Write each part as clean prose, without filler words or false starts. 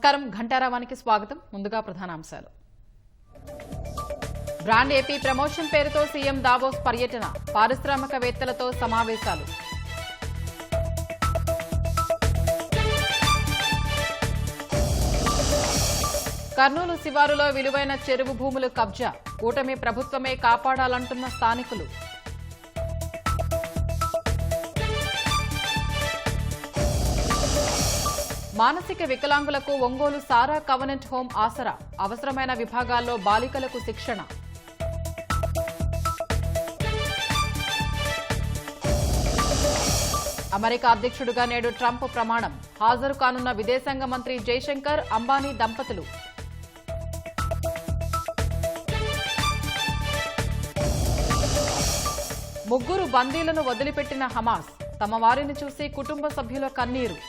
నమస్కారం ఘంటారావానికి స్వాగతం. ముందుగా ప్రధానాంశాలు. బ్రాండ్ ఏపీ ప్రమోషన్ పేరుతో సీఎం దావోస్ పర్యటన, పారిశ్రామికవేత్తలతో సమావేశాలు. కర్నూలు శివారులో విలువైన చెరువు భూములు కబ్జా, కూటమి ప్రభుత్వమే కాపాడాలంటున్న స్థానికులు. మానసిక వికలాంగులకు ఒంగోలు సారా కవనెంట్ హోం ఆసరా, అవసరమైన విభాగాల్లో బాలికలకు శిక్షణ. అమెరికా అధ్యక్షుడిగా నేడు ట్రంప్ ప్రమాణం, హాజరు కానున్న విదేశాంగ మంత్రి జైశంకర్, అంబానీ దంపతులు. ముగ్గురు బందీలను వదిలిపెట్టిన హమాస్, తమ వారిని చూసి కుటుంబ సభ్యుల కన్నీరు.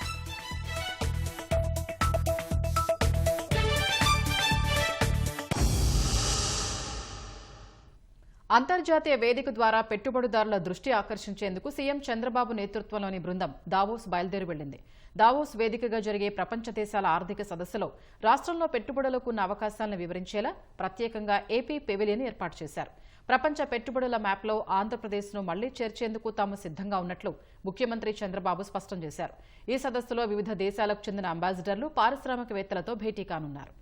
అంతర్జాతీయ వేదిక ద్వారా పెట్టుబడిదారుల దృష్టి ఆకర్షించేందుకు సీఎం చంద్రబాబు నేతృత్వంలోని బృందం దావోస్ బయలుదేరి వెళ్లింది. దావోస్ వేదికగా జరిగే ప్రపంచ దేశాల ఆర్థిక సదస్సులో రాష్ట్రంలో పెట్టుబడులకు ఉన్న అవకాశాలను వివరించేలా ప్రత్యేకంగా ఏపీ పెవిలియన్ ఏర్పాటు చేశారు. ప్రపంచ పెట్టుబడుల మ్యాప్లో ఆంధ్రప్రదేశ్ను మళ్లీ చేర్చేందుకు తాము సిద్ధంగా ఉన్నట్లు ముఖ్యమంత్రి చంద్రబాబు స్పష్టం చేశారు. ఈ సదస్సులో వివిధ దేశాలకు చెందిన అంబాసిడర్లు, పారిశ్రామికవేత్తలతో భేటీ కానున్నారు.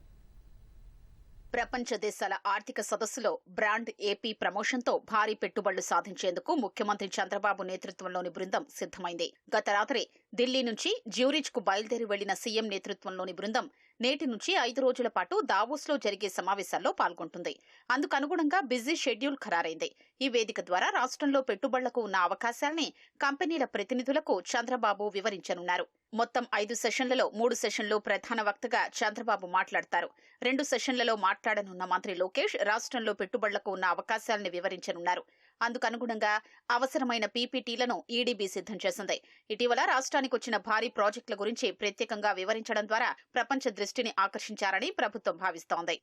ప్రపంచ దేశాల ఆర్థిక సదస్సులో బ్రాండ్ ఏపీ ప్రమోషన్తో భారీ పెట్టుబడులు సాధించేందుకు ముఖ్యమంత్రి చంద్రబాబు నేతృత్వంలోని బృందం సిద్దమైంది. గత రాత్రి ఢిల్లీ నుంచి జ్యూరిచ్ కు బయలుదేరి వెళ్లిన సీఎం నేతృత్వంలోని బృందం నేటి నుంచి 5 రోజుల పాటు దావోస్ లో జరిగే సమావేశాల్లో పాల్గొంటుంది. అందుకనుగుణంగా బిజీ షెడ్యూల్ ఖరారైంది. ఈ వేదిక ద్వారా రాష్ట్రంలో పెట్టుబడులకు ఉన్న అవకాశాల్ని కంపెనీల ప్రతినిధులకు చంద్రబాబు వివరించనున్నారు. మొత్తం 5 సెషన్లలో 3 సెషన్లు ప్రధాన వక్తగా చంద్రబాబు మాట్లాడతారు. 2 సెషన్లలో మాట్లాడనున్న మంత్రి లోకేష్ రాష్ట్రంలో పెట్టుబడులకు ఉన్న అవకాశాలను వివరించనున్నారు. అందుకనుగుణంగా అవసరమైన పీపీటీలను ఈడీబీ సిద్ధం చేసింది. ఇటీవల రాష్ట్రానికి వచ్చిన భారీ ప్రాజెక్టుల గురించి ప్రత్యేకంగా వివరించడం ద్వారా ప్రపంచ దృష్టిని ఆకర్షించారని ప్రభుత్వం భావిస్తోంది.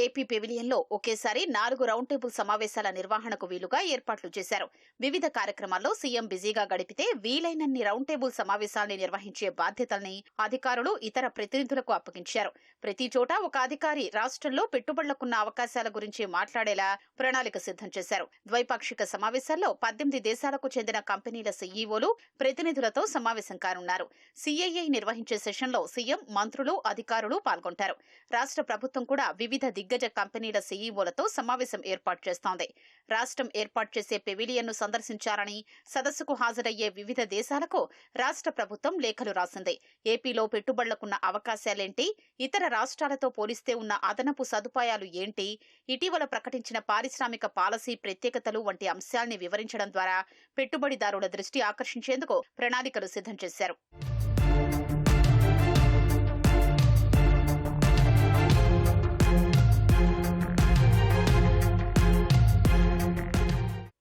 ఏపీ పెవిలియన్లో ఒకేసారి 4 రౌండ్ టేబుల్ సమావేశాల నిర్వహణకు వీలుగా ఏర్పాట్లు చేశారు. వివిధ కార్యక్రమాల్లో సీఎం బిజీగా గడిపితే వీలైనన్ని రౌండ్ టేబుల్ సమావేశాల్ని నిర్వహించే బాధ్యతల్ని అధికారులు, ఇతర ప్రతినిధులకు అప్పగించారు. ప్రతి చోట ఒక అధికారి రాష్ట్రంలో పెట్టుబడులకున్న అవకాశాల గురించి మాట్లాడేలా ప్రణాళిక సిద్ధం చేశారు. ద్వైపాక్షిక సమావేశాల్లో 18 దేశాలకు చెందిన కంపెనీల సీఈఓలు, ప్రతినిధులతో సమావేశం కానున్నారు. సీఐఐ నిర్వహించే సెషన్లో సీఎం, మంత్రులు, అధికారులు పాల్గొంటారు. రాష్ట్ర ప్రభుత్వం కూడా వివిధ దిగ్గజ కంపెనీల సీఈఓలతో సమావేశం ఏర్పాటు చేస్తోంది. రాష్ట్రం ఏర్పాటు చేసే పెవిలియన్ను సందర్శించారని, సదస్సుకు హాజరయ్యే వివిధ దేశాలకు రాష్ట్ర ప్రభుత్వం లేఖలు రాసింది. ఏపీలో పెట్టుబడులకున్న అవకాశాలేంటి, ఇతర రాష్ట్రాలతో పోలిస్తే ఉన్న అదనపు సదుపాయాలు ఏంటి, ఇటీవల ప్రకటించిన పారిశ్రామిక పాలసీ ప్రత్యేకతలు వంటి అంశాల్ని వివరించడం ద్వారా పెట్టుబడిదారుల దృష్టి ఆకర్షించేందుకు ప్రణాళికలు సిద్ధం చేశారు.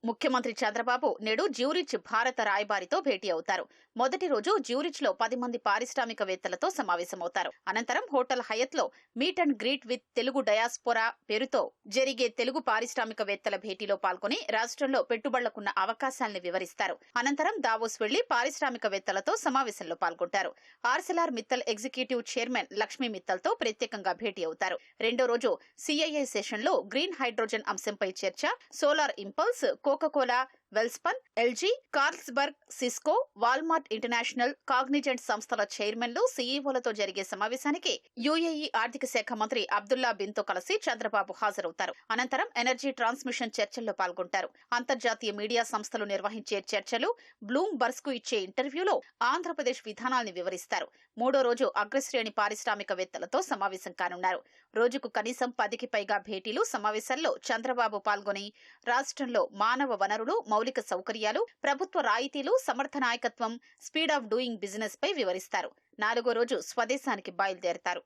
ముఖ్యమంత్రి చంద్రబాబు నేడు జ్యూరిచ్ భారత రాయబారితో భేటీ అవుతారు. మొదటి రోజు జ్యూరిచ్ లో 10 మంది పారిశ్రామికవేత్తలతో సమావేశమవుతారు. అనంతరం హోటల్ హయత్ లో meet and greet with Telugu diaspora పేరుతో జరిగే తెలుగు పారిశ్రామికవేత్తల భేటీలో పాల్గొని రాష్ట్రంలో పెట్టుబడులకున్న అవకాశాలను వివరిస్తారు. అనంతరం దావోస్ వెళ్లి పారిశ్రామికవేత్తలతో సమావేశంలో పాల్గొంటారు. Arcelor Mittal executive chairman Lakshmi Mittal తో ప్రత్యేకంగా భేటీ అవుతారు. రెండో రోజు సిఐఐ సెషన్ లో గ్రీన్ హైడ్రోజన్ అంశంపై చర్చ, Solar Impulse, Coca Cola, Welspun, LG, Carlsberg, Cisco, Walmart International, Cognizant సంస్థల చైర్మన్లు, సీఈఓలతో జరిగే సమావేశానికి యూఏఈ ఆర్థిక శాఖ మంత్రి అబ్దుల్లా బిన్ తో కలిసి చంద్రబాబు హాజరవుతారు. అనంతరం ఎనర్జీ ట్రాన్స్మిషన్ చర్చల్లో పాల్గొంటారు. అంతర్జాతీయ మీడియా సంస్థలు నిర్వహించే చర్చలు, బ్లూమ్ బర్గ్స్ కు ఇచ్చే ఇంటర్వ్యూలో ఆంధ్రప్రదేశ్ విధానాల్ని వివరిస్తారు. మూడో రోజు అగ్రశ్రేణి పారిశ్రామికవేత్తలతో సమావేశం కానున్నారు. రోజుకు కనీసం 10కి పైగా భేటీలు, సమావేశాల్లో చంద్రబాబు పాల్గొని రాష్ట్రంలో మానవ వనరులు, మౌలిక సౌకర్యాలు, ప్రభుత్వ రాయితీలు, సమర్థ నాయకత్వం, స్పీడ్ ఆఫ్ డూయింగ్ బిజినెస్ పై వివరిస్తారు. 4వ రోజు స్వదేశానికి బయలుదేరతారు.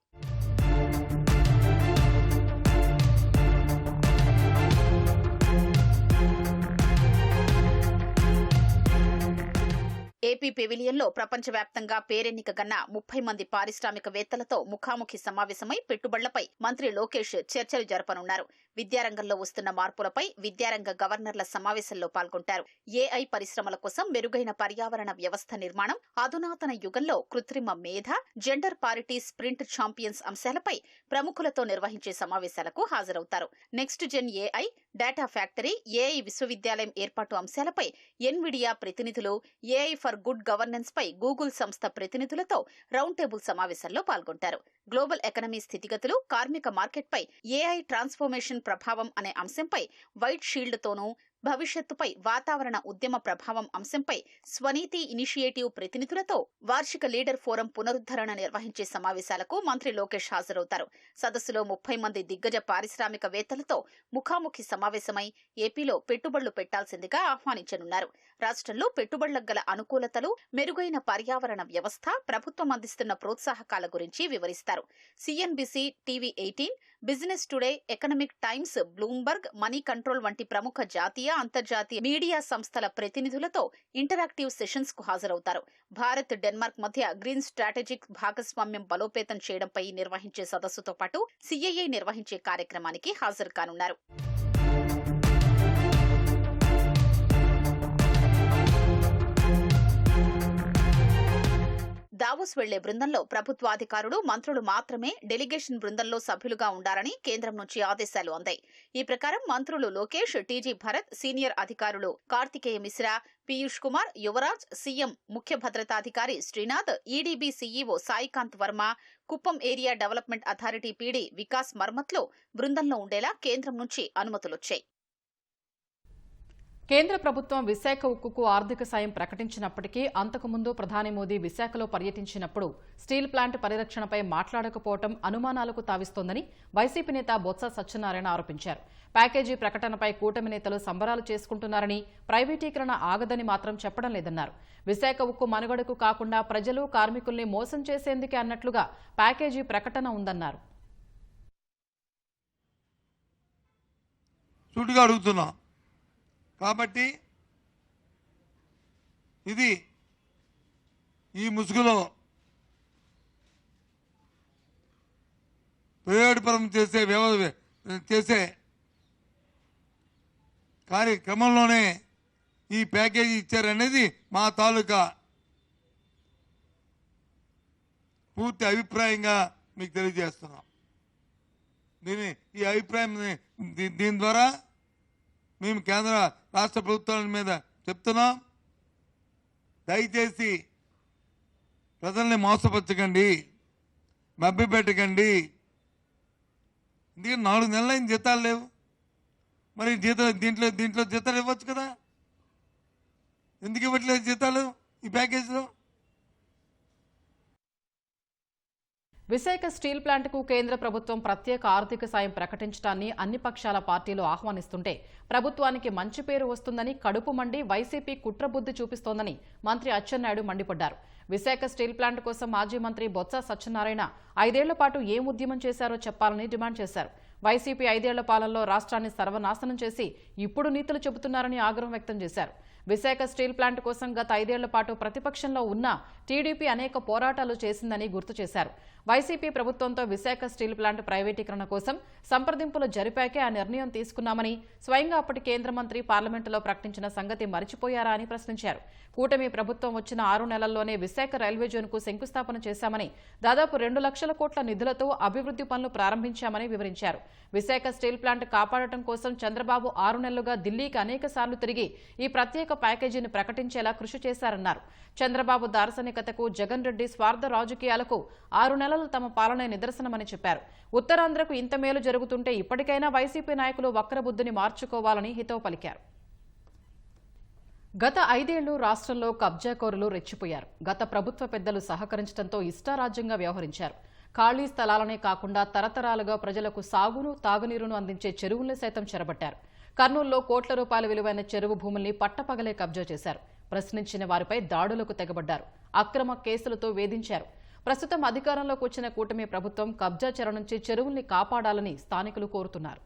ఏపీ పెవిలియన్లో ప్రపంచవ్యాప్తంగా పేరెన్నికగన్న 30 మంది పారిశ్రామికవేత్తలతో ముఖాముఖి సమావేశమై పెట్టుబడులపై మంత్రి లోకేష్ చర్చలు జరపనున్నారు. విద్యారంగంలో వస్తున్న మార్పులపై విద్యారంగ గవర్నర్ల సమావేశంలో పాల్గొంటారు. ఏఐ పరిశ్రమల కోసం మెరుగైన పర్యావరణ వ్యవస్థ నిర్మాణం, అధునాతన యుగంలో కృత్రిమ మేధ, జెండర్ పారిటీ స్ప్రింట్ ఛాంపియన్స్ అంశాలపై ప్రముఖులతో నిర్వహించే సమావేశాలకు హాజరవుతారు. Next gen AI, data factory, AI విశ్వవిద్యాలయం ఏర్పాటు అంశాలపై ఎన్విడియా ప్రతినిధులు, ఏఐ ఫర్ గుడ్ గవర్నెన్స్ పై గూగుల్ సంస్థ ప్రతినిధులతో రౌండ్ టేబుల్ సమావేశంలో పాల్గొంటారు. గ్లోబల్ ఎకనమీ స్థితిగతులు, కార్మిక మార్కెట్పై ఏఐ ట్రాన్స్ఫర్మేషన్ ప్రభావం అనే అంశంపై వైట్ షీల్డ్తోనూ, భవిష్యత్తుపై వాతావరణ ఉద్యమ ప్రభావం అంశంపై స్వనీతి ఇనిషియేటివ్ ప్రతినిధులతో వార్షిక లీడర్ ఫోరం పునరుద్ధరణ నిర్వహించే సమావేశాలకు మంత్రి లోకేష్ హాజరవుతారు. సదస్సులో 30 మంది దిగ్గజ పారిశ్రామికవేత్తలతో ముఖాముఖి సమావేశమై ఏపీలో పెట్టుబడులు పెట్టాల్సిందిగా ఆహ్వానించనున్నారు. రాష్ట్రంలో పెట్టుబడులకు గల అనుకూలతలు, మెరుగైన పర్యావరణ వ్యవస్థ, ప్రభుత్వం అందిస్తున్న ప్రోత్సాహకాల గురించి వివరిస్తారు. CNBC, TV 18, business today, economic times, Bloomberg, money control వంటి ప్రముఖ జాతీయ, అంతర్జాతీయ మీడియా సంస్థల ప్రతినిధులతో ఇంటరాక్టివ్ సెషన్స్ కు హాజరవుతారు. భారత్, డెన్మార్క్ మధ్య గ్రీన్ స్ట్రాటజిక్ భాగస్వామ్యం బలోపేతం చేయడంపై నిర్వహించే సదస్సుతో పాటు సిఐఐ నిర్వహించే కార్యక్రమానికి హాజరు కానున్నారు. దావోస్ వెళ్లే బృందంలో ప్రభుత్వాధికారులు, మంత్రులు మాత్రమే డెలిగేషన్ బృందంలో సభ్యులుగా ఉండాలని కేంద్రం నుంచి ఆదేశాలు అందాయి. ఈ ప్రకారం మంత్రులు లోకేష్, టీజీ భరత్, సీనియర్ అధికారులు కార్తికేయ మిశ్రా, పీయూష్ కుమార్, యువరాజ్, సీఎం ముఖ్య భద్రతాధికారి Srinath, EDB CEO Saikanth Varma, Kuppam area development authority PD Vikas మర్మత్లో బృందంలో ఉండేలా కేంద్రం నుంచి అనుమతులొచ్చాయి. కేంద్ర ప్రభుత్వం విశాఖ ఉక్కుకు ఆర్థిక సాయం ప్రకటించినప్పటికీ అంతకుముందు ప్రధాని మోదీ విశాఖలో పర్యటించినప్పుడు స్టీల్ ప్లాంట్ పరిరక్షణపై మాట్లాడకపోవడం అనుమానాలకు తావిస్తోందని వైసీపీ నేత బొత్స సత్యనారాయణ ఆరోపించారు. ప్యాకేజీ ప్రకటనపై కూటమి నేతలు సంబరాలు చేసుకుంటున్నారని, ప్రైవేటీకరణ ఆగదని మాత్రం చెప్పడం లేదన్నారు. విశాఖ ఉక్కు మనుగడకు కాకుండా ప్రజలు, కార్మికుల్ని మోసం చేసేందుకే అన్నట్లుగా ప్యాకేజీ ప్రకటన ఉందన్నారు. కాబట్టి ఇది ఈ ముసుగులో ప్రయోగపరం చేసే కార్యక్రమంలోనే ఈ ప్యాకేజీ ఇచ్చారనేది మా తాలూకా పూర్తి అభిప్రాయంగా మీకు తెలియజేస్తున్నాం. ఈ అభిప్రాయం దీని ద్వారా మేము కేంద్ర రాష్ట్ర ప్రభుత్వాల మీద చెప్తున్నాం. దయచేసి ప్రజల్ని మోసపరచకండి, మభ్యపెట్టకండి. ఎందుకంటే 4 నెలలైన జీతాలు లేవు. మరి దీంట్లో జీతాలు ఇవ్వచ్చు కదా, ఎందుకు ఇవ్వట్లేదు జీతాలు ఈ ప్యాకేజీలో? విశాఖ స్టీల్ ప్లాంట్కు కేంద్ర ప్రభుత్వం ప్రత్యేక ఆర్థిక సాయం ప్రకటించడాన్ని అన్ని పక్షాల పార్టీలు ఆహ్వానిస్తుంటే ప్రభుత్వానికి మంచి పేరు వస్తుందని కడుపు మండి వైసీపీ కుట్రబుద్ధి చూపిస్తోందని మంత్రి అచ్చెన్నాయుడు మండిపడ్డారు. విశాఖ స్టీల్ ప్లాంట్ కోసం మాజీ మంత్రి బొత్స సత్యనారాయణ 5 ఏళ్ల పాటు ఏం ఉద్యమం చేశారో చెప్పాలని డిమాండ్ చేశారు. వైసీపీ 5 ఏళ్ల పాలనలో రాష్ట్రాన్ని సర్వనాశనం చేసి ఇప్పుడు నీతులు చెబుతున్నారని ఆగ్రహం వ్యక్తం చేశారు. విశాఖ స్టీల్ ప్లాంట్ కోసం గత 5 ఏళ్ల పాటు ప్రతిపక్షంలో ఉన్న టీడీపీ అనేక పోరాటాలు చేసిందని గుర్తు చేశారు. వైసీపీ ప్రభుత్వంతో విశాఖ స్టీల్ ప్లాంట్ ప్రైవేటీకరణ కోసం సంప్రదింపులు జరిపాకే ఆ నిర్ణయం తీసుకున్నామని స్వయంగా అప్పటి కేంద్ర మంత్రి పార్లమెంటులో ప్రకటించిన సంగతి మరిచిపోయారా అని ప్రశ్నించారు. కూటమి ప్రభుత్వం వచ్చిన 6 నెలల్లోనే విశాఖ రైల్వే జోన్కు శంకుస్థాపన చేశామని, దాదాపు 2 లక్షల కోట్ల నిధులతో అభివృద్ధి పనులు ప్రారంభించామని వివరించారు. విశాఖ స్టీల్ ప్లాంట్ కాపాడటం కోసం చంద్రబాబు 6 నెలలుగా ఢిల్లీకి అనేక సార్లు తిరిగి ఈ ప్రత్యేక ప్యాకేజీని ప్రకటించేలా కృషి చేశారన్నారు. చంద్రబాబు దార్శనికతకు, జగన్ రెడ్డి స్వార్థ రాజకీయాలకు 6 నెలలు తమ పాలనే నిదర్శనమని చెప్పారు. ఉత్తరాంధ్రకు ఇంత మేలు జరుగుతుంటే ఇప్పటికైనా వైసీపీ నాయకులు వక్రబుద్ధిని మార్చుకోవాలని హితవు పలికారు. గత 5 ఏళ్లు రాష్ట్రంలో కబ్జాకోరులు రెచ్చిపోయారు. గత ప్రభుత్వ పెద్దలు సహకరించడంతో ఇష్టారాజ్యంగా వ్యవహరించారు. ఖాళీ స్థలాలనే కాకుండా తరతరాలుగా ప్రజలకు సాగును, తాగునీరును అందించే చెరువుల్ని సైతం చెరబట్టారు. కర్నూలులో కోట్ల రూపాయల విలువైన చెరువు భూముల్ని పట్టపగలే కబ్జా చేశారు. ప్రశ్నించిన వారిపై దాడులకు తెగబడ్డారు. అక్రమ కేసులతో వేధించారు. ప్రస్తుతం అధికారంలోకి వచ్చిన కూటమి ప్రభుత్వం కబ్జా చెర నుంచి చెరువుల్ని కాపాడాలని స్థానికులు కోరుతున్నారు.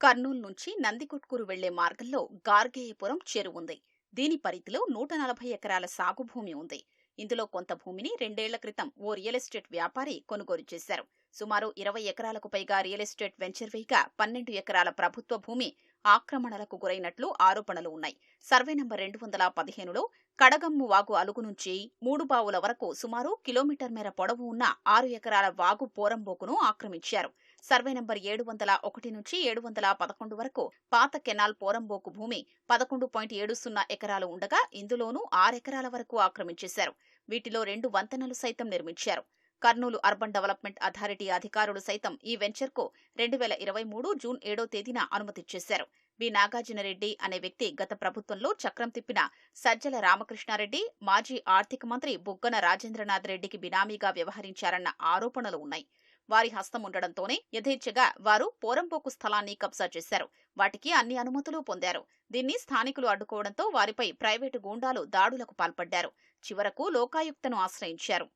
కర్నూలు నుంచి నందికొట్కూరు వెళ్లే మార్గంలో గార్గేయపురం చెరువు ఉంది. దీని పరిధిలో 140 ఎకరాల సాగు భూమి ఉంది. ఇందులో కొంత భూమిని 2 ఏళ్ల క్రితం ఓ రియల్ ఎస్టేట్ వ్యాపారి కొనుగోలు చేశారు. సుమారు 20 ఎకరాలకు పైగా రియల్ ఎస్టేట్ వెంచర్ వేయగా 12 ఎకరాల ప్రభుత్వ భూమి ఆక్రమణలకు గురైనట్లు ఆరోపణలు ఉన్నాయి. సర్వే నంబర్ 215లో కడగమ్ము వాగు అలుగు నుంచి 3 బావుల వరకు సుమారు కిలోమీటర్ మేర పొడవు ఉన్న 6 ఎకరాల వాగు పోరంబోకును ఆక్రమించారు. సర్వే నంబర్ 701 నుంచి 711 వరకు పాత కెనాల్ పోరంబోకు భూమి 11.70 ఎకరాలు ఉండగా ఇందులోనూ 6 ఎకరాల వరకు ఆక్రమించేశారు. వీటిలో 2 వంతెనలు సైతం నిర్మించారు. కర్నూలు అర్బన్ డెవలప్మెంట్ అథారిటీ అధికారులు సైతం ఈ వెంచర్కు 2023 జూన్ 7వ తేదీన అనుమతిచ్చేశారు. బి నాగార్జునరెడ్డి అనే వ్యక్తి గత ప్రభుత్వంలో చక్రం తిప్పిన సజ్జల రామకృష్ణారెడ్డి, మాజీ ఆర్థిక మంత్రి బుగ్గన రాజేంద్రనాథ్ రెడ్డికి బినామీగా వ్యవహరించారన్న ఆరోపణలు ఉన్నాయి. వారి హస్తం ఉండడంతోనే యథేచ్ఛగా వారు పోరంబోకు స్థలాన్ని కబ్జా చేశారు. వాటికి అన్ని అనుమతులు పొందారు. దీన్ని స్థానికులు అడ్డుకోవడంతో వారిపై ప్రైవేటు గూండాలు దాడులకు పాల్పడ్డారు. చివరకు లోకాయుక్తను ఆశ్రయించారు.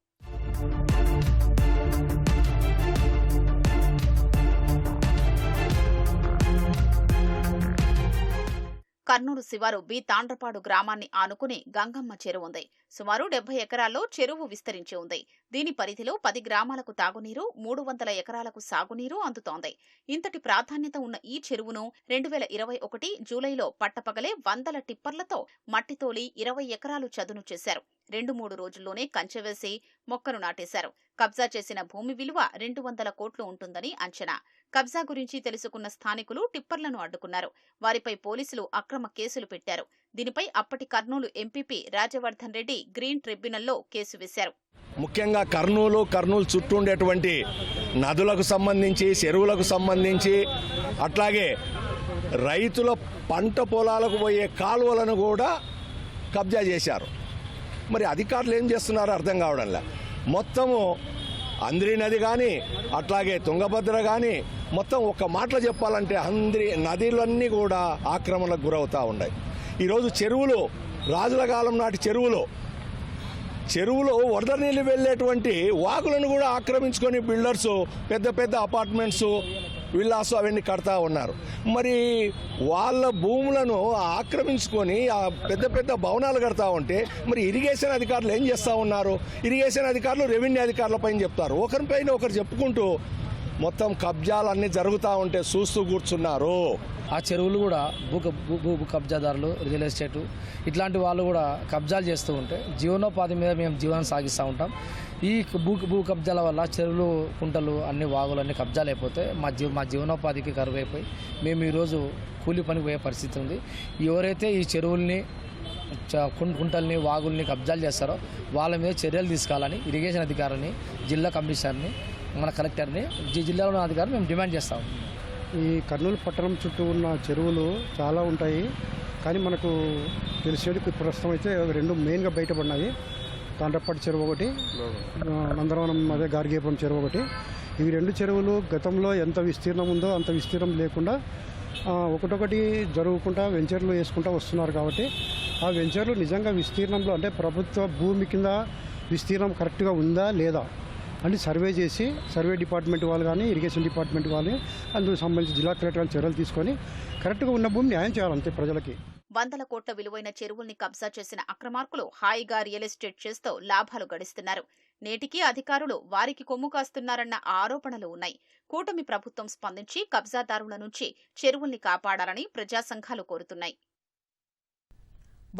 కర్నూలు శివారు బి తాండ్రపాడు గ్రామాన్ని ఆనుకుని గంగమ్మ చెరువు ఉంది. సుమారు 70 ఎకరాల్లో చెరువు విస్తరించి ఉంది. దీని పరిధిలో 10 గ్రామాలకు తాగునీరు, 300 ఎకరాలకు సాగునీరు అందుతోంది. ఇంతటి ప్రాధాన్యత ఉన్న ఈ చెరువును 2021 జూలైలో పట్టపగలే 100 టిప్పర్లతో మట్టితోలి 20 ఎకరాలు చదును చేశారు. 2-3 రోజుల్లోనే కంచె వేసి మొక్కను నాటేశారు. కబ్జా చేసిన భూమి విలువ 200 కోట్లు ఉంటుందని అంచనా. కబ్జా గురించి తెలుసుకున్న స్థానికులు టిప్పర్లను అడ్డుకున్నారు. వారిపై పోలీసులు అక్రమ కేసులు పెట్టారు. దీనిపై అప్పటి కర్నూలు ఎంపీపీ రాజవర్ధన్ రెడ్డి గ్రీన్ ట్రిబ్యునల్లో కేసు వేశారు. ముఖ్యంగా కర్నూలు చుట్టూ ఉండేటువంటి నదులకు సంబంధించి, చెరువులకు సంబంధించి, అట్లాగే రైతుల పంట పొలాలకు పోయే కాలువలను కూడా కబ్జా చేశారు. మరి అధికారులు ఏం చేస్తున్నారో అర్థం కావడంలే. మొత్తము అంద్రి నది కానీ, అట్లాగే తుంగభద్ర కానీ, మొత్తం ఒక్క మాటలో చెప్పాలంటే నదులన్నీ కూడా ఆక్రమణకు గురవుతూ ఉన్నాయి. ఈరోజు చెరువులు, రాజుల కాలం నాటి చెరువులో వరద నీళ్ళు వెళ్ళేటువంటి వాగులను కూడా ఆక్రమించుకొని బిల్డర్స్ పెద్ద పెద్ద అపార్ట్మెంట్స్, విల్లాస్ అవన్నీ కడతా ఉన్నారు. మరి వాళ్ళ భూములను ఆక్రమించుకొని ఆ పెద్ద పెద్ద భవనాలు కడతా ఉంటే మరి ఇరిగేషన్ అధికారులు ఏం చేస్తూ ఉన్నారు? ఇరిగేషన్ అధికారులు రెవెన్యూ అధికారులపైన చెప్తారు. ఒకరిపైన ఒకరు చెప్పుకుంటూ మొత్తం కబ్జాలన్నీ జరుగుతూ ఉంటే చూస్తూ కూర్చున్నారు. ఆ చెరువులు కూడా భూ కబ్జాదారులు, రియల్ ఎస్టేటు ఇట్లాంటి వాళ్ళు కూడా కబ్జాలు చేస్తూ ఉంటే జీవనోపాధి మీద మేము జీవనం సాగిస్తూ ఉంటాం. ఈ భూ కబ్జాల వల్ల చెరువులు, కుంటలు, అన్ని వాగులు అన్ని కబ్జాలు అయిపోతే మా జీవనోపాధికి కరువైపోయి మేము ఈరోజు కూలి పనికి పోయే పరిస్థితి ఉంది. ఎవరైతే ఈ చెరువుల్ని, కుంటల్ని, వాగుల్ని కబ్జాలు చేస్తారో వాళ్ళ మీద చర్యలు తీసుకోవాలని ఇరిగేషన్ అధికారిని, జిల్లా కమిషనర్ని, మన కలెక్టర్ని, జిల్లాలో ఉన్న అధికారులు మేము డిమాండ్ చేస్తాం. ఈ కర్నూలు పట్టణం చుట్టూ ఉన్న చెరువులు చాలా ఉంటాయి. కానీ మనకు తెలిసేది ప్రస్తుతం అయితే 2 మెయిన్గా బయటపడినాయి. తాండ్రపాడు చెరువు ఒకటి, నందనవనం అదే గార్గేపురం చెరువు ఒకటి. ఇవి 2 చెరువులు గతంలో ఎంత విస్తీర్ణం ఉందో అంత విస్తీర్ణం లేకుండా ఒకటొకటి జరుగుకుంటా వెంచర్లు వేసుకుంటూ వస్తున్నారు. కాబట్టి ఆ వెంచర్లు నిజంగా విస్తీర్ణంలో అంటే ప్రభుత్వ భూమి కింద విస్తీర్ణం కరెక్ట్గా ఉందా లేదా అని సర్వే చేసి, సర్వే డిపార్ట్మెంట్ వాళ్ళు కానీ, ఇరిగేషన్ డిపార్ట్మెంట్ వాళ్ళు అందుకు సంబంధించి జిల్లా కలెక్టర్ చర్యలు తీసుకొని కరెక్ట్గా ఉన్న భూమి న్యాయం చేయాలంతే ప్రజలకి. 100 కోట్ల విలువైన చెరువుల్ని కబ్జా చేసిన అక్రమార్కులు హాయిగా రియల్ ఎస్టేట్ చేస్తూ లాభాలు గడిస్తున్నారు. నేటికీ అధికారులు వారికి కొమ్ము కాస్తున్నారన్న ఆరోపణలు ఉన్నాయి. కూటమి ప్రభుత్వం స్పందించి కబ్జాదారుల నుంచి చెరువుల్ని కాపాడాలని ప్రజా సంఘాలు కోరుతున్నాయి.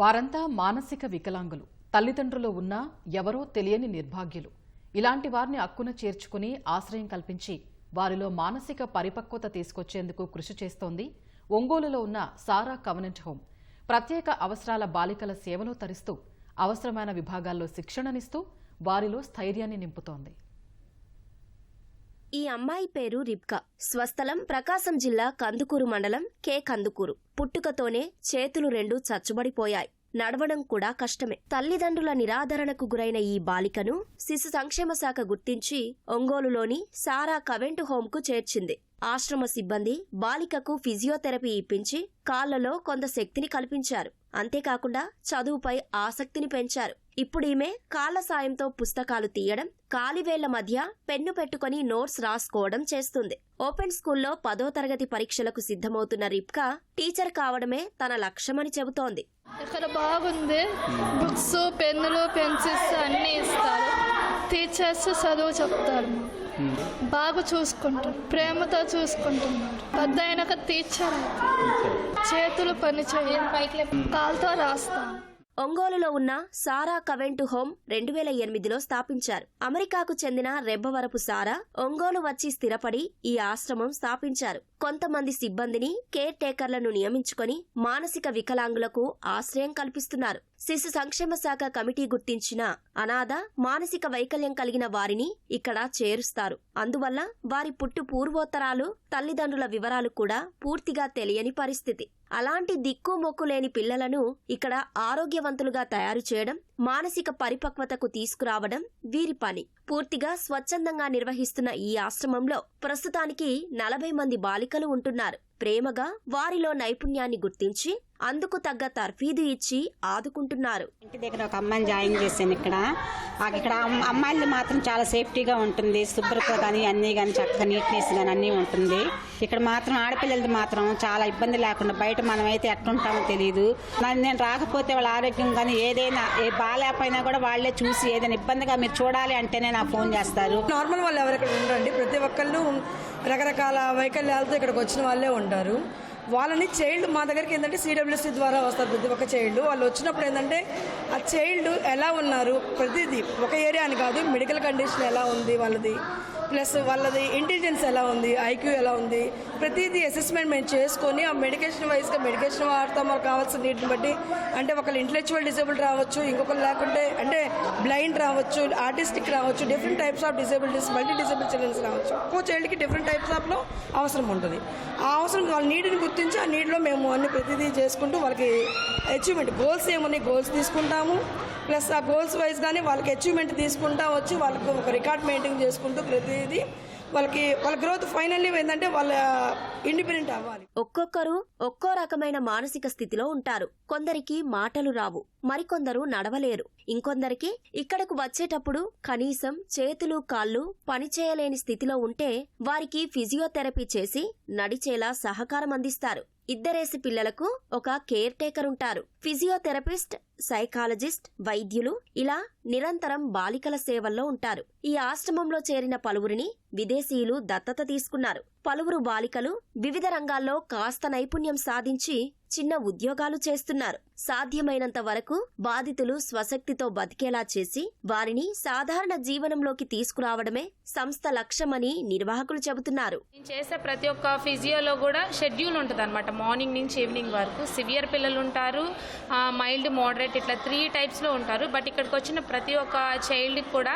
వారంతా మానసిక వికలాంగులు, తల్లిదండ్రులు ఉన్నా ఎవరో తెలియని నిర్భాగ్యులు. ఇలాంటి వారిని అక్కున చేర్చుకుని ఆశ్రయం కల్పించి వారిలో మానసిక పరిపక్వత తీసుకొచ్చేందుకు కృషి చేస్తోంది ఒంగోలులో ఉన్న సారా కవెనెంట్ హోమ్. ప్రత్యేక అవసరాల బాలికల సేవలో తరిస్తూ అవసరమైన విభాగాల్లో శిక్షణనిస్తూ వారిలో స్థైర్యాన్ని నింపుతోంది. ఈ అమ్మాయి పేరు రిబ్కా. స్వస్థలం ప్రకాశం జిల్లా కందుకూరు మండలం కే కందుకూరు. పుట్టుకతోనే చేతులు 2 చచ్చుబడిపోయాయి. నడవడం కూడా కష్టమే. తల్లిదండ్రుల నిరాదరణకు గురైన ఈ బాలికను శిశు సంక్షేమ శాఖ గుర్తించి ఒంగోలులోని సారా కవెంట్ హోంకు చేర్చింది. ఆశ్రమ సిబ్బంది బాలికకు ఫిజియోథెరపీ ఇప్పించి కాళ్లలో కొంత శక్తిని కల్పించారు. అంతేకాకుండా చదువుపై ఆసక్తిని పెంచారు. ఇప్పుడీమె కాళ్ల సాయంతో పుస్తకాలు తీయడం, కాలివేళ్ల మధ్య పెన్ను పెట్టుకుని నోట్స్ రాసుకోవడం చేస్తుంది. ఓపెన్ స్కూల్లో 10వ తరగతి పరీక్షలకు సిద్ధమవుతున్న రిప్కా టీచర్ కావడమే తన లక్ష్యమని చెబుతోంది. ఇక్కడ బాగుంది. బుక్స్, పెన్నులు, పెన్సిల్స్ అన్నీ ఇస్తారు. టీచర్స్ చదువు చెప్తారు. బాగా చూసుకుంటారు, ప్రేమతో చూసుకుంటున్నారు. పెద్ద అయినాక టీచర్ చేతులు పని చేయాలి, కాలుతో రాస్తాను. ఒంగోలులో ఉన్న సారా కవెంటు హోమ్ 2008లో స్థాపించారు. అమెరికాకు చెందిన రెబ్బవరపు సారా ఒంగోలు వచ్చి స్థిరపడి ఈ ఆశ్రమం స్థాపించారు. కొంతమంది సిబ్బందిని కేర్ టేకర్లను నియమించుకొని మానసిక వికలాంగులకు ఆశ్రయం కల్పిస్తున్నారు. శిశు సంక్షేమ శాఖ కమిటీ గుర్తించిన అనాథ, మానసిక వైకల్యం కలిగిన వారిని ఇక్కడ చేరుస్తారు. అందువల్ల వారి పూర్వోత్తరాలు, తల్లిదండ్రుల వివరాలు కూడా పూర్తిగా తెలియని పరిస్థితి. అలాంటి దిక్కు మొక్కు లేని పిల్లలను ఇక్కడ ఆరోగ్యవంతులుగా తయారు చేయడం, మానసిక పరిపక్వతకు తీసుకురావడం వీరి పని. పూర్తిగా స్వచ్ఛందంగా నిర్వహిస్తున్న ఈ ఆశ్రమంలో ప్రస్తుతానికి 40 మంది బాలికలు ఉంటున్నారు. ప్రేమగా వారిలో నైపుణ్యాన్ని గుర్తించి అందుకు తగ్గ తర్ఫీదు ఇచ్చి ఆదుకుంటున్నారు. ఇంటి దగ్గర ఒక అమ్మాయిని జాయిన్ చేశాను. ఇక్కడ అమ్మాయిలు మాత్రం చాలా సేఫ్టీగా ఉంటుంది. శుభ్రత కానీ అన్నీ కానీ చక్కగా నీట్నెస్ కానీ అన్నీ ఉంటుంది. ఇక్కడ మాత్రం ఆడపిల్లలది మాత్రం చాలా ఇబ్బంది లేకుండా, బయట మనమైతే ఎట్లుంటామో తెలియదు. నేను రాకపోతే వాళ్ళ ఆరోగ్యం కానీ ఏదైనా బాగాలేకపోయినా కూడా వాళ్ళే చూసి ఏదైనా ఇబ్బందిగా మీరు చూడాలి అంటేనే నాకు ఫోన్ చేస్తారు. నార్మల్ వాళ్ళు ఎవరు ఇక్కడ ఉండరండి. ప్రతి ఒక్కళ్ళు రకరకాల వైకల్యాలతో ఇక్కడికి వచ్చిన వాళ్ళే ఉంటారు. వాళ్ళని చైల్డ్ మా దగ్గరికి ఏంటంటే సిడబ్ల్యూసీ ద్వారా వస్తారు. ప్రతి ఒక్క చైల్డ్ వాళ్ళు వచ్చినప్పుడు ఏంటంటే ఆ చైల్డ్ ఎలా ఉన్నారు, ప్రతిదీ ఒక ఏరియా అని కాదు, మెడికల్ కండిషన్ ఎలా ఉంది వాళ్ళది, ప్లస్ వాళ్ళది ఇంటెలిజెన్స్ ఎలా ఉంది, ఐక్యూ ఎలా ఉంది, ప్రతిదీ అసెస్మెంట్ మేము చేసుకొని ఆ మెడికేషన్ వైజ్గా మెడికేషన్ వాడతాం. మనకు కావాల్సిన నీటిని బట్టి, అంటే ఒకళ్ళు ఇంటలెక్చువల్ డిసేబుల్ రావచ్చు, ఇంకొకరు లేకుంటే అంటే బ్లైండ్ రావచ్చు, ఆర్టిస్టిక్ రావచ్చు, different types of disabilities, multi disabled childrens రావచ్చు. ఒక్కో చైల్డ్కి డిఫరెంట్ టైప్స్ ఆఫ్లో అవసరం ఉంటుంది. ఆ అవసరం వాళ్ళ నీటిని గుర్తించి ఆ నీటిలో మేము అన్ని ప్రతిదీ చేసుకుంటూ వాళ్ళకి అచీవ్మెంట్ గోల్స్ ఏమున్నాయి గోల్స్ తీసుకుంటాము. ప్లస్ ఆ గోల్స్ వైజ్ కానీ వాళ్ళకి అచీవ్మెంట్ తీసుకుంటా వచ్చి వాళ్ళకు ఒక రికార్డ్ మెయింటైన్ చేసుకుంటూ ప్రతిదీ వాళ్ళ గ్రోత్ ఫైనల్లీ ఏంటంటే వాళ్ళ ఇండిపెండెంట్ అవ్వాలి. ఒక్కొక్కరు ఒక్కో రకమైన మానసిక స్థితిలో ఉంటారు. కొందరికి మాటలు రావు, మరికొందరు నడవలేరు. ఇంకొందరికి ఇక్కడకు వచ్చేటప్పుడు కనీసం చేతులు కాళ్ళు పనిచేయలేని స్థితిలో ఉంటే వారికి ఫిజియోథెరపీ చేసి నడిచేలా సహకారం అందిస్తారు. ఇద్దరేసి పిల్లలకు ఒక కేర్ టేకర్ ఉంటారు. ఫిజియోథెరపిస్ట్, సైకాలజిస్ట్, వైద్యులు ఇలా నిరంతరం బాలికల సేవల్లో ఉంటారు. ఈ ఆశ్రమంలో చేరిన పలువురిని విదేశీయులు దత్తత తీసుకున్నారు. పలువురు బాలికలు వివిధ రంగాల్లో కాస్త నైపుణ్యం సాధించి చిన్న ఉద్యోగాలు చేస్తున్నారు. సాధ్యమైనంత వరకు బాధితులు స్వశక్తితో బతికేలా చేసి వారిని సాధారణ జీవనంలోకి తీసుకురావడమే సంస్థ లక్ష్యమని నిర్వాహకులు చెబుతున్నారు. చేసే ప్రతి ఒక్క ఫిజియోలో కూడా షెడ్యూల్ ఉంటుంది అనమాట. మార్నింగ్ నుంచి ఈవినింగ్ వరకు సివియర్ పిల్లలు ఉంటారు, మైల్డ్, మోడరేట్, ఇట్లా 3 టైప్స్లో ఉంటారు. బట్ ఇక్కడికి వచ్చిన ప్రతి ఒక్క చైల్డ్కి కూడా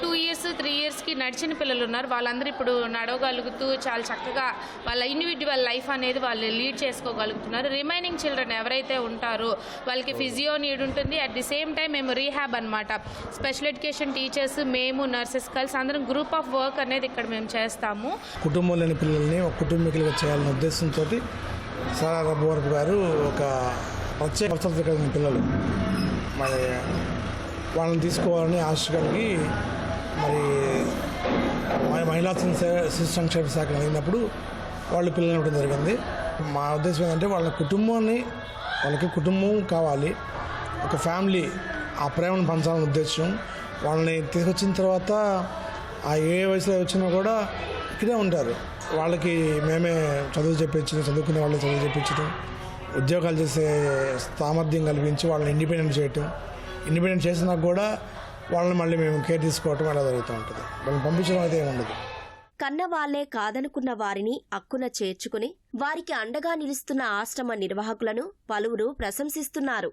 2 ఇయర్స్ 3 ఇయర్స్కి నడిచిన పిల్లలు ఉన్నారు. వాళ్ళందరూ ఇప్పుడు నడవగలుగుతూ చాలా చక్కగా వాళ్ళ ఇండివిజువల్ లైఫ్ అనేది వాళ్ళు లీడ్ చేసుకోగలుగుతున్నారు. రిమైనింగ్ చిల్డ్రన్ ఎవరైతే ఉంటారో వాళ్ళకి ఫిజియో నీడ్ ఉంటుంది. అట్ ది సేమ్ టైం మేము రీహాబ్ అనమాట, స్పెషల్ ఎడ్యుకేషన్ టీచర్స్, మేము నర్సెస్ కలిసి అందరం గ్రూప్ ఆఫ్ వర్క్ అనేది ఇక్కడ మేము చేస్తాము. కుటుంబం లేని పిల్లల్ని ఒక కుటుంబీకులుగా చేయాలనే ఉద్దేశంతో సారా రబ్బవరపు గారు ఒక ప్రత్యేక అవసరం కలిగిన పిల్లలు మరి వాళ్ళని తీసుకోవాలని ఆశ కలిగి మరి మహిళా శిశు సంక్షేమ శాఖ అయినప్పుడు వాళ్ళు పిల్లలు ఇవ్వడం జరిగింది. మా ఉద్దేశం ఏంటంటే వాళ్ళకి కుటుంబం కావాలి, ఒక ఫ్యామిలీ ఆ ప్రేమను పంచాలని ఉద్దేశం. వాళ్ళని తీసుకొచ్చిన తర్వాత ఆ ఏ వయసులో వచ్చినా కూడా ఇక్కడే ఉంటారు. వాళ్ళకి మేమే చదువుకునే వాళ్ళని చదువు చెప్పించడం, ఉద్యోగాలు చేసే సామర్థ్యం కల్పించి వాళ్ళని ఇండిపెండెంట్ చేసినా కూడా వాళ్ళని మళ్ళీ మేము కేర్ తీసుకోవటం అలా జరుగుతూ ఉంటుంది. వాళ్ళని పంపించడం అయితే ఏముండదు. కన్నవాళ్లే కాదనుకున్న వారిని అక్కున చేర్చుకుని వారికి అండగా నిలుస్తున్న ఆశ్రమ నిర్వాహకులను పలువురు ప్రశంసిస్తున్నారు.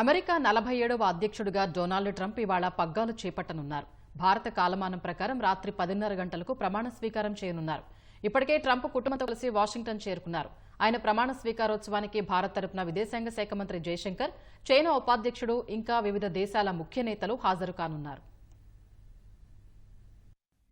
అమెరికా 47వ అధ్యక్షుడిగా డొనాల్డ్ ట్రంప్ ఇవాళ పగ్గాలు చేపట్టనున్నారు. భారత కాలమానం ప్రకారం రాత్రి 10:30 గంటలకు ప్రమాణ స్వీకారం చేయనున్నారు. ఇప్పటికే ట్రంప్ కుటుంబంతో కలిసి వాషింగ్టన్ చేరుకున్నారు. ఆయన ప్రమాణ స్వీకారోత్సవానికి భారత్ తరపున విదేశాంగ శాఖ మంత్రి జయశంకర్, చైనా ఉపాధ్యక్షుడు ఇంకా వివిధ దేశాల ముఖ్య నేతలు హాజరు కానున్నారు.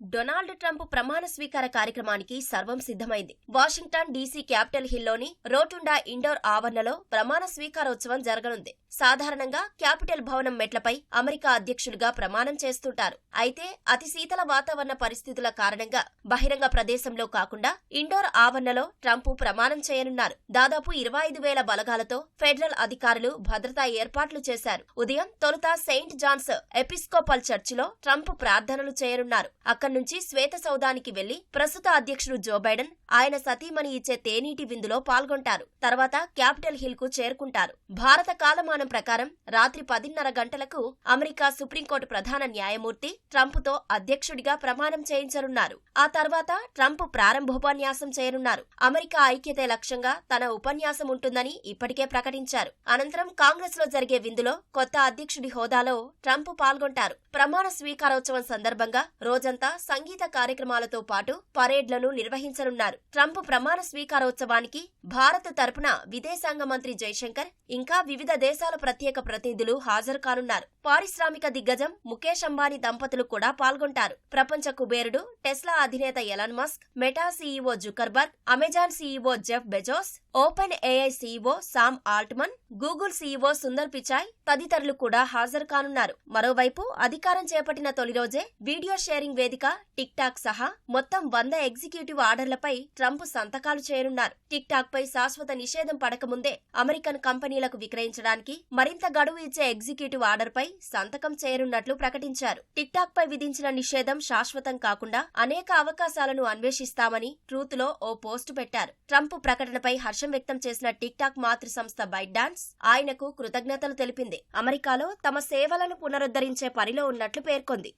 డొనాల్డ్ ట్రంప్ ప్రమాణ స్వీకార కార్యక్రమానికి సర్వం సిద్ధమైంది. వాషింగ్టన్ డీసీ క్యాపిటల్ హిల్లోని రోటుండా ఇండోర్ ఆవరణలో ప్రమాణ స్వీకారోత్సవం జరగనుంది. సాధారణంగా క్యాపిటల్ భవనం మెట్లపై అమెరికా అధ్యక్షులుగా ప్రమాణం చేస్తుంటారు. అయితే అతి శీతల వాతావరణ పరిస్థితుల కారణంగా బహిరంగ ప్రదేశంలో కాకుండా ఇండోర్ ఆవరణలో ట్రంప్ ప్రమాణం చేయనున్నారు. దాదాపు 25,000 బలగాలతో ఫెడరల్ అధికారులు భద్రతా ఏర్పాట్లు చేశారు. ఉదయం తొలుత సెయింట్ జాన్స్ ఎపిస్కోపల్ చర్చిలో ట్రంప్ ప్రార్థనలు చేయనున్నారు. అక్కడి నుంచి శ్వేత సౌధానికి వెళ్లి ప్రస్తుత అధ్యక్షుడు జో బైడెన్, ఆయన సతీమణి ఇచ్చే తేనీటి విందులో పాల్గొంటారు. తర్వాత క్యాపిటల్ హిల్ కు చేరుకుంటారు. భారత కాలమానం ప్రకారం రాత్రి 10:30 గంటలకు అమెరికా సుప్రీంకోర్టు ప్రధాన న్యాయమూర్తి ట్రంప్తో అధ్యక్షుడిగా ప్రమాణం చేయించనున్నారు. ఆ తర్వాత ట్రంప్ ప్రారంభోపన్యాసం చేయనున్నారు. అమెరికా ఐక్యతే లక్ష్యంగా తన ఉపన్యాసం ఉంటుందని ఇప్పటికే ప్రకటించారు. అనంతరం కాంగ్రెస్ లో జరిగే విందులో కొత్త అధ్యక్షుడి హోదాలో ట్రంప్ పాల్గొంటారు. ప్రమాణ స్వీకారోత్సవం సందర్భంగా రోజంతా సంగీత కార్యక్రమాలతో పాటు పరేడ్లను నిర్వహించనున్నారు. ట్రంప్ ప్రమాణ స్వీకారోత్సవానికి భారత్ తరపున విదేశాంగ మంత్రి జైశంకర్ ఇంకా వివిధ దేశాల ప్రత్యేక ప్రతినిధులు హాజరు కానున్నారు. పారిశ్రామిక దిగ్గజం ముఖేష్ అంబానీ దంపతులు కూడా పాల్గొంటారు. ప్రపంచ కుబేరుడు టెస్లా అధినేత Elon Musk, Meta CEO Zuckerberg, Amazon CEO Jeff Bezos, OpenAI CEO Sam Altman, Google CEO Sundar Pichai తదితరులు కూడా హాజరు కానున్నారు. మరోవైపు అధికారం చేపట్టిన తొలి రోజే వీడియో షేరింగ్ వేదిక టిక్ టాక్ సహా మొత్తం 100 ఎగ్జిక్యూటివ్ ఆర్డర్లపై ట్రంప్ సంతకాలు చేయనున్నారు. టిక్ టాక్ పై శాశ్వత నిషేధం పడకముందే అమెరికన్ కంపెనీలకు విక్రయించడానికి మరింత గడువు ఇచ్చే ఎగ్జిక్యూటివ్ ఆర్డర్ పై సంతకం చేయనున్నట్లు ప్రకటించారు. టిక్ టాక్ పై విధించిన నిషేధం శాశ్వతం కాకుండా అనేక అవకాశాలను అన్వేషిస్తామని ట్రూత్ లో ఓ పోస్టు పెట్టారు. ట్రంప్ ప్రకటనపై హర్షం వ్యక్తం చేసిన టిక్ టాక్ మాతృ సంస్థ బైట్ డాన్స్ ఆయనకు కృతజ్ఞతలు తెలిపింది. అమెరికాలో తమ సేవలను పునరుద్ధరించే పనిలో ఉన్నట్లు పేర్కొంది.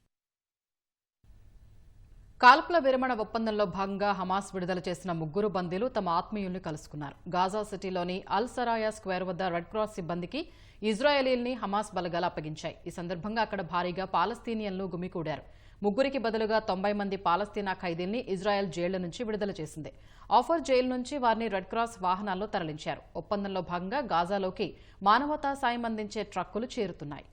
కాల్పుల విరమణ ఒప్పందంలో భాగంగా హమాస్ విడుదల చేసిన 3 బందీలు తమ ఆత్మీయుల్ని కలుసుకున్నారు. గాజా సిటీలోని అల్ సరాయా స్క్వేర్ వద్ద రెడ్ క్రాస్ సిబ్బందికి ఇజ్రాయెలీల్ని హమాస్ బలగాలు అప్పగించాయి. ఈ సందర్భంగా అక్కడ భారీగా పాలస్తీనియన్లు గుమికూడారు. 3కి బదులుగా 90 మంది పాలస్తీనా ఖైదీల్ని ఇజ్రాయెల్ జైళ్ల నుంచి విడుదల చేసింది. ఆఫర్ జైలు నుంచి వారిని రెడ్ క్రాస్ వాహనాల్లో తరలించారు. ఒప్పందంలో భాగంగా గాజాలోకి మానవతా సాయం అందించే ట్రక్కులు చేరుతున్నాయి.